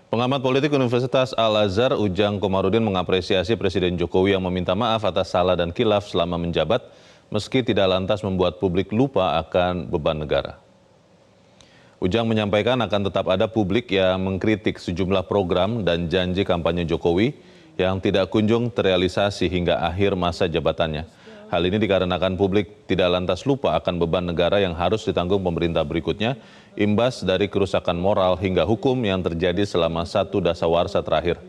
Pengamat politik Universitas Al-Azhar Ujang Komarudin mengapresiasi Presiden Jokowi yang meminta maaf atas salah dan khilaf selama menjabat, meski tidak lantas membuat publik lupa akan beban negara. Ujang menyampaikan akan tetap ada publik yang mengkritik sejumlah program dan janji kampanye Jokowi yang tidak kunjung terrealisasi hingga akhir masa jabatannya. Hal ini dikarenakan publik tidak lantas lupa akan beban negara yang harus ditanggung pemerintah berikutnya, imbas dari kerusakan moral hingga hukum yang terjadi selama satu dasawarsa terakhir.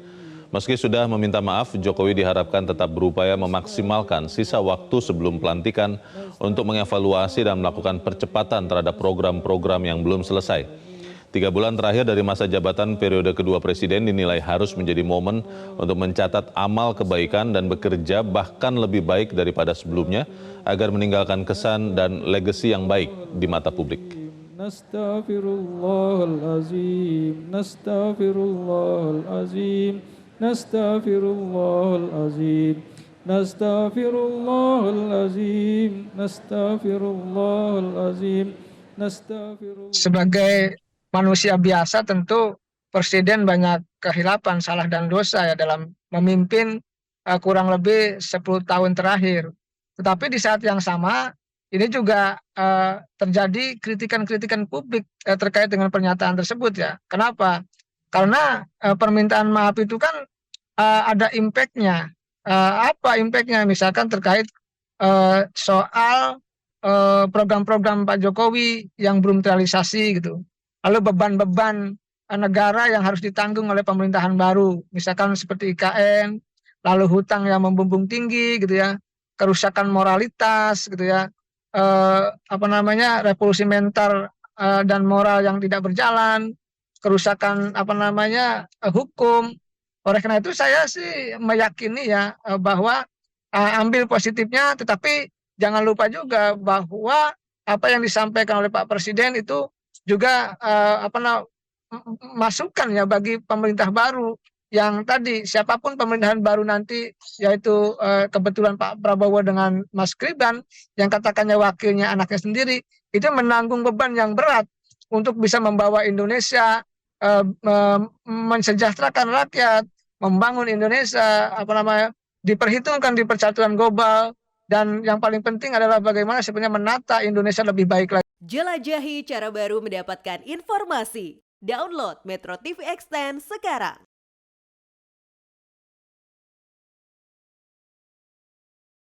Meski sudah meminta maaf, Jokowi diharapkan tetap berupaya memaksimalkan sisa waktu sebelum pelantikan untuk mengevaluasi dan melakukan percepatan terhadap program-program yang belum selesai. 3 bulan terakhir dari masa jabatan periode kedua Presiden dinilai harus menjadi momen untuk mencatat amal kebaikan dan bekerja bahkan lebih baik daripada sebelumnya agar meninggalkan kesan dan legasi yang baik di mata publik. Nastaghfirullahalazim, nastaghfirullahalazim, nastaghfirullahalazim, nastaghfirullahalazim, nastaghfirullahalazim, nastaghfirullah. Sebagai manusia biasa tentu Presiden banyak kehilapan, salah dan dosa ya dalam memimpin kurang lebih 10 tahun terakhir. Tetapi di saat yang sama ini juga terjadi kritikan-kritikan publik terkait dengan pernyataan tersebut ya. Kenapa? Karena permintaan maaf itu kan ada impact-nya. Apa impact-nya? Misalkan terkait soal program-program Pak Jokowi yang belum terrealisasi gitu. Lalu beban-beban negara yang harus ditanggung oleh pemerintahan baru, misalkan seperti IKN, lalu hutang yang membumbung tinggi gitu ya, kerusakan moralitas gitu ya, revolusi mental dan moral yang tidak berjalan, kerusakan hukum. Oleh karena itu saya sih meyakini ya bahwa ambil positifnya, tetapi jangan lupa juga bahwa apa yang disampaikan oleh Pak Presiden itu juga masukan ya bagi pemerintah baru yang tadi siapapun pemerintahan baru nanti, yaitu kebetulan Pak Prabowo dengan Mas Gibran yang katakannya wakilnya anaknya sendiri, itu menanggung beban yang berat untuk bisa membawa Indonesia mensejahterakan rakyat, membangun Indonesia diperhitungkan di percaturan global, dan yang paling penting adalah bagaimana sebenarnya menata Indonesia lebih baik lagi. Jelajahi cara baru mendapatkan informasi. Download Metro TV Extend sekarang.